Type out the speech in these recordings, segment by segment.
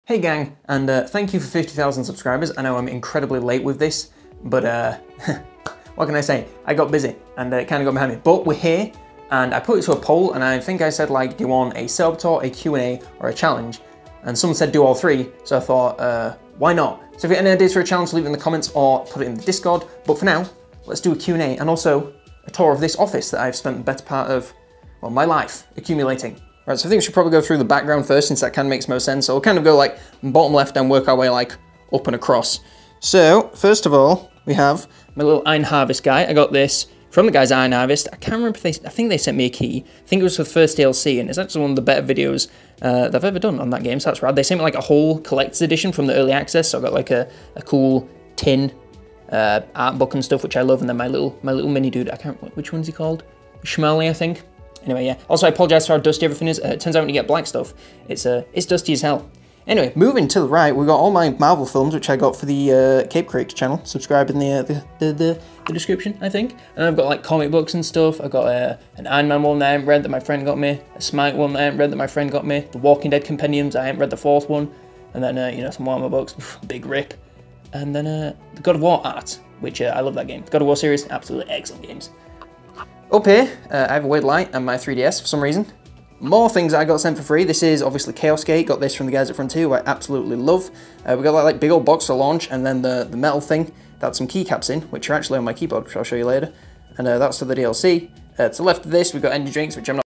Hey gang, and thank you for 50,000 subscribers. I know I'm incredibly late with this, but what can I say? I got busy and it kind of got behind me. But we're here, and I put it to a poll, and I think I said, like, do you want a setup tour, a Q&A, or a challenge? And someone said do all three, so I thought, why not? So if you have any ideas for a challenge, leave it in the comments or put it in the Discord. But for now, let's do a Q&A and also a tour of this office that I've spent the better part of, well, my life accumulating. Right, so I think we should probably go through the background first, since that kind of makes most sense. So we'll kind of go like bottom left and work our way like up and across. So first of all, we have my little iron harvest guy. I got this from the guys at Iron Harvest. I can't remember if I think they sent me a key. I think it was for the first DLC, and it's actually one of the better videos that I've ever done on that game, so that's rad. They sent me like a whole collector's edition from the early access, so I got like a cool tin art book and stuff, which I love, and then my little mini dude, I can't remember, which one's he called? Schmelly, I think. Anyway, yeah. Also, I apologize for how dusty everything is. It turns out when you get black stuff, it's dusty as hell. Anyway, moving to the right, we got all my Marvel films, which I got for the Cape Creek channel. Subscribe in the description, I think. And I've got like comic books and stuff. I've got an Iron Man one that I haven't read that my friend got me, a Smite one that I haven't read that my friend got me, the Walking Dead compendiums, I haven't read the fourth one, and then you know, some Warhammer books, big rip, and then the God of War art, which I love that game. The God of War series, absolutely excellent games. Up here, I have a weird light and my 3DS for some reason. More things I got sent for free. This is obviously Chaos Gate. Got this from the guys at Frontier, who I absolutely love. We got that like big old box to launch, and then the metal thing that's some keycaps in, which are actually on my keyboard, which I'll show you later. And that's for the DLC. To the left of this, we've got energy drinks, which I'm not.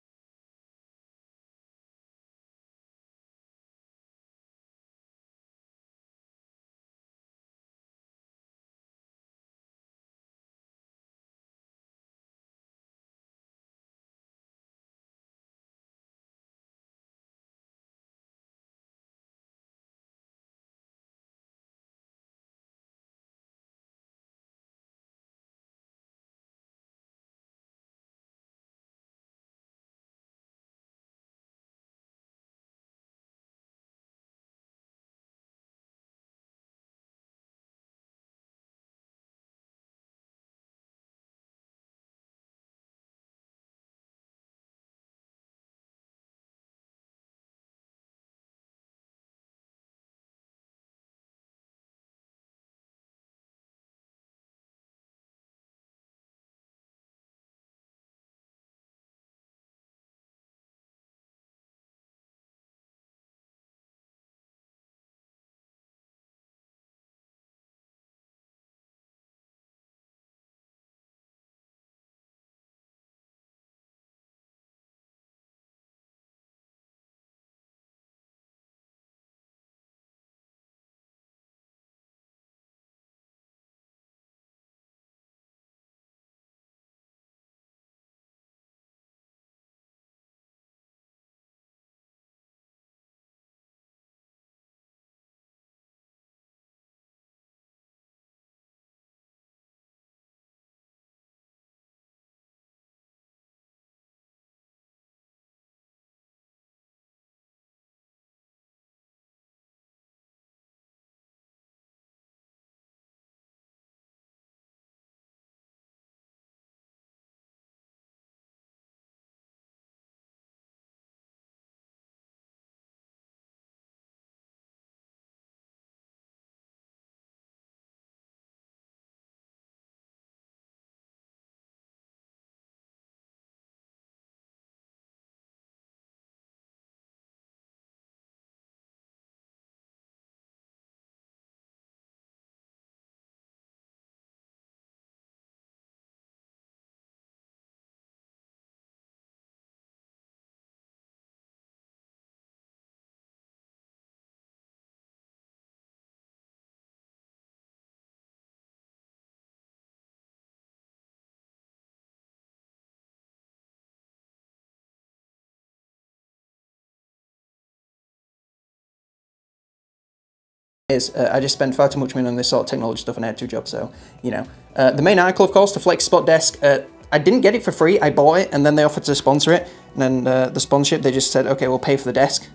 I just spent far too much money on this sort of technology stuff, and I had 2 jobs, so, you know. The main article, of course, the Flex Spot Desk, I didn't get it for free, I bought it, and then they offered to sponsor it, and then the sponsorship, they just said, okay, we'll pay for the desk.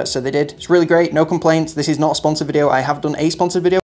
So they did. It's really great, no complaints. This is not a sponsored video. I have done a sponsored video.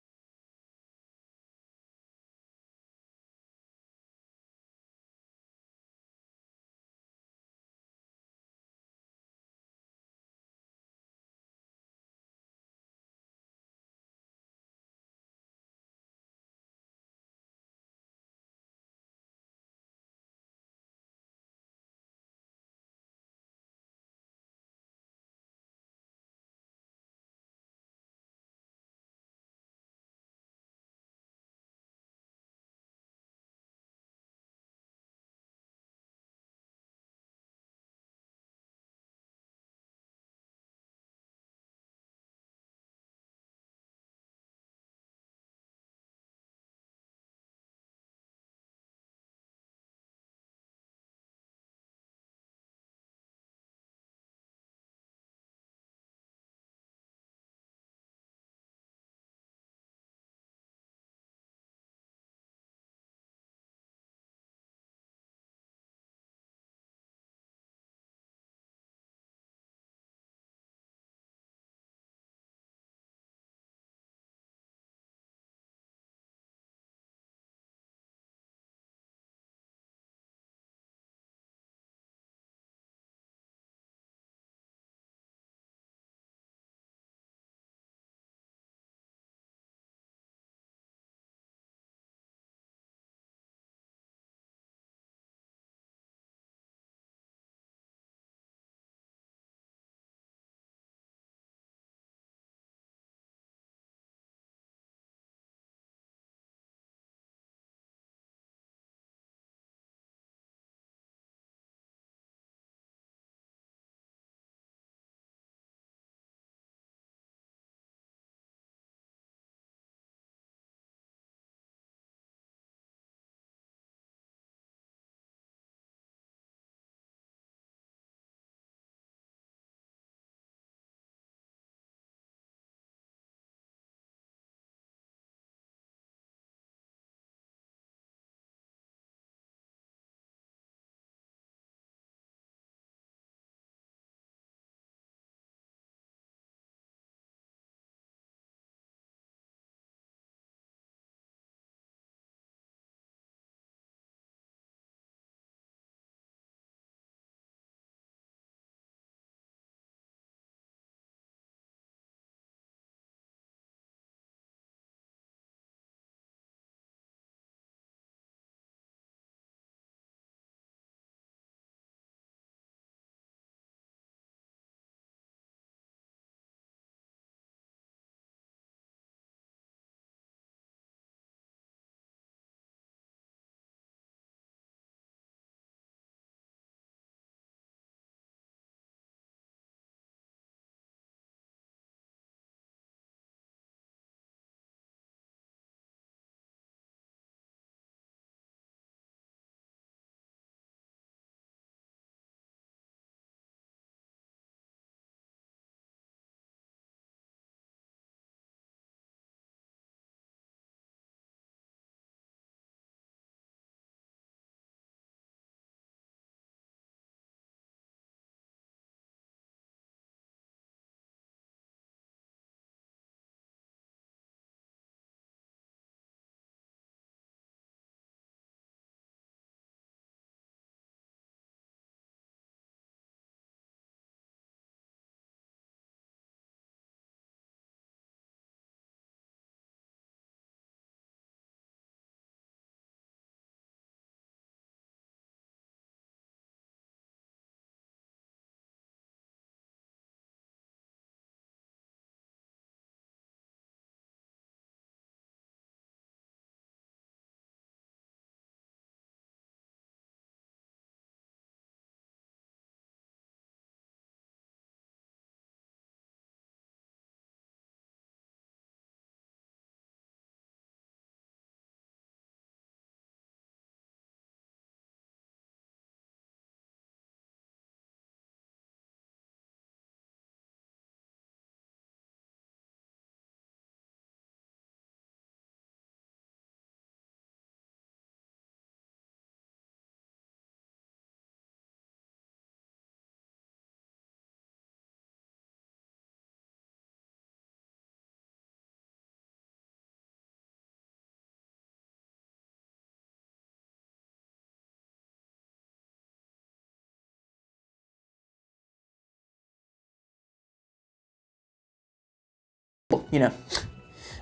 you know.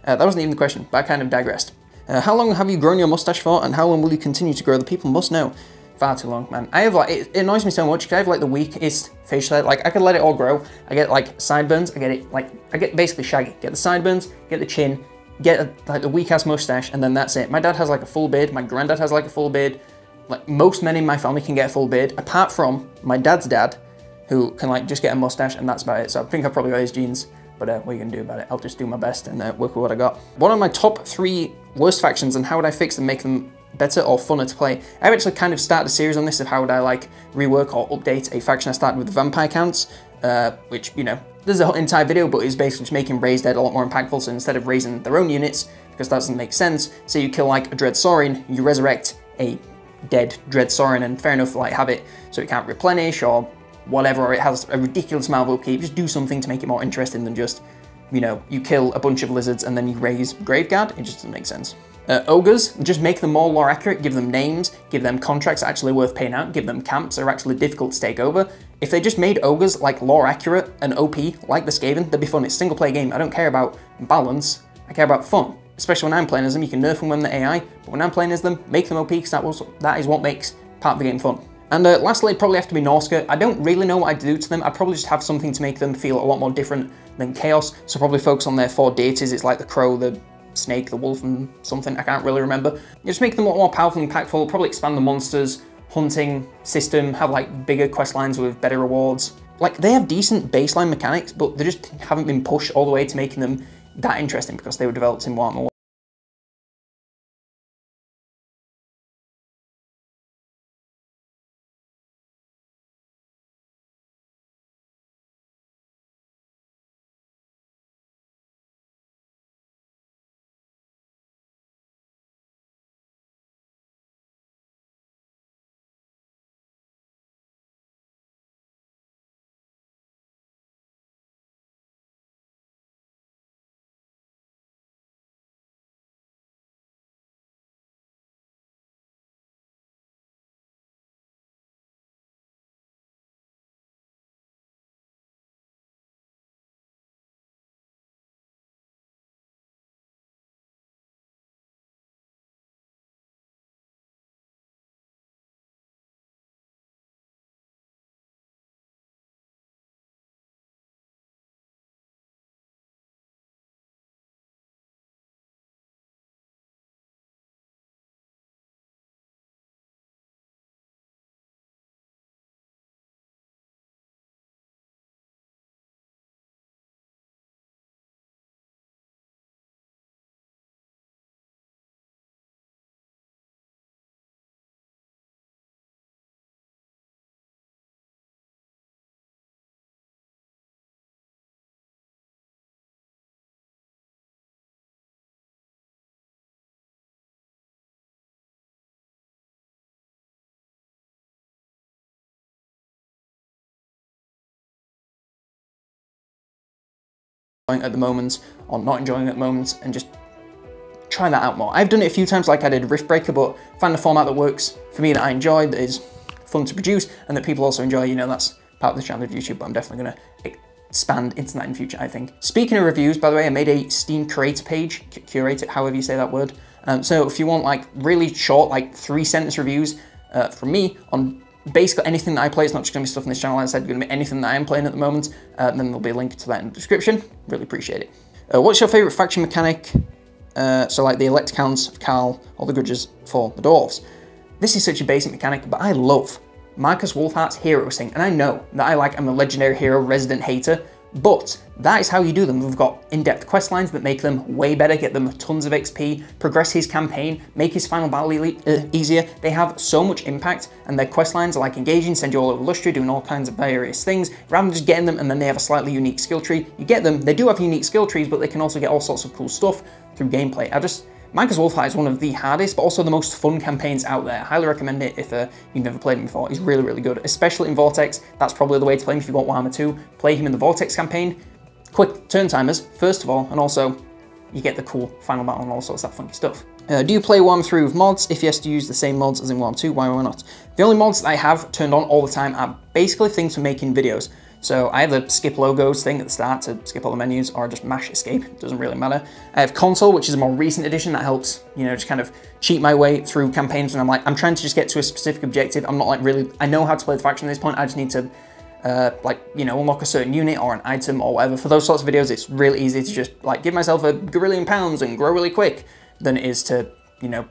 That wasn't even the question, but I kind of digressed. How long have you grown your mustache for, and how long will you continue to grow? The people must know. Far too long, man. I have like, it annoys me so much because I have like the weakest facial hair. Like I could let it all grow. I get like sideburns, I get basically shaggy. Get the sideburns, get the chin, get like the weak ass mustache, and then that's it. My dad has like a full beard, my granddad has like a full beard. Like most men in my family can get a full beard, apart from my dad's dad, who can like just get a mustache and that's about it. So I think I've probably got his genes, but what are you gonna do about it? I'll just do my best and work with what I got. What are my top 3 worst factions and how would I fix them, make them better or funner to play? I've actually kind of started a series on this of how would I like rework or update a faction. I started with the vampire counts, which, you know, there's an entire video, but it's basically just making Raise Dead a lot more impactful. So instead of raising their own units, because that doesn't make sense, so you kill like a Dread Saurian, you resurrect a dead Dread Saurian, and fair enough, like have it so it can't replenish or whatever, or it has a ridiculous amount of upkeep. Just do something to make it more interesting than just, you know, you kill a bunch of lizards and then you raise Graveguard. It just doesn't make sense. Ogres, just make them more lore accurate, give them names, give them contracts actually worth paying out, give them camps that are actually difficult to take over. If they just made ogres like lore accurate and OP, like the Skaven, they'd be fun. It's a single player game. I don't care about balance, I care about fun. Especially when I'm playing as them. You can nerf them when they're AI, but when I'm playing as them, make them OP, because that is what makes part of the game fun. And lastly, it'd probably have to be Norska. I don't really know what I'd do to them. I'd probably just have something to make them feel a lot more different than Chaos. So probably focus on their 4 deities. It's like the crow, the snake, the wolf, and something. I can't really remember. Just make them a lot more powerful and impactful. Probably expand the monsters, hunting system, have like bigger quest lines with better rewards. Like they have decent baseline mechanics, but they just haven't been pushed all the way to making them that interesting because they were developed in Warhammer 1. At the moment, or not enjoying at the moment, and just try that out more. I've done it a few times, like I did Riftbreaker, but find a format that works for me, that I enjoy, that is fun to produce, and that people also enjoy. You know, that's part of the channel of YouTube, but I'm definitely going to expand into that in the future, I think. Speaking of reviews, by the way, I made a Steam Curator page, curate it, however you say that word. So if you want like really short, like 3-sentence reviews from me on basically anything that I play, it's not just going to be stuff in this channel, like I said, it's going to be anything that I am playing at the moment, then there'll be a link to that in the description. Really appreciate it. What's your favourite faction mechanic? So like the elect counts of Carl, or the grudges for the dwarves. This is such a basic mechanic, but I love Marcus Wolfheart's hero sync, and I know that I'm a legendary hero resident hater, but that is how you do them. We've got in-depth quest lines that make them way better, get them tons of XP, progress his campaign, make his final battle easier. They have so much impact, and their quest lines are like engaging, send you all over Lustria, doing all kinds of various things, rather than just getting them and then they have a slightly unique skill tree. You get them, they do have unique skill trees, but they can also get all sorts of cool stuff through gameplay. Marcus Wolfheart is one of the hardest, but also the most fun campaigns out there. I highly recommend it if you've never played him before. He's really, really good, especially in Vortex. That's probably the way to play him if you want Warhammer 2. Play him in the Vortex campaign. Quick turn timers, first of all, and also you get the cool final battle and all sorts of that funky stuff. Do you play Warhammer 3 with mods? If yes, do you use the same mods as in Warhammer 2? Why or why not? The only mods that I have turned on all the time are basically things for making videos. So I have the skip logos thing at the start to skip all the menus, or just mash escape, it doesn't really matter. I have console, which is a more recent addition that helps, you know, just kind of cheat my way through campaigns when I'm trying to just get to a specific objective. I'm not like really, I know how to play the faction at this point, I just need to like, you know, unlock a certain unit or an item or whatever. For those sorts of videos, it's really easy to just like give myself £1 billion and grow really quick than it is to, you know,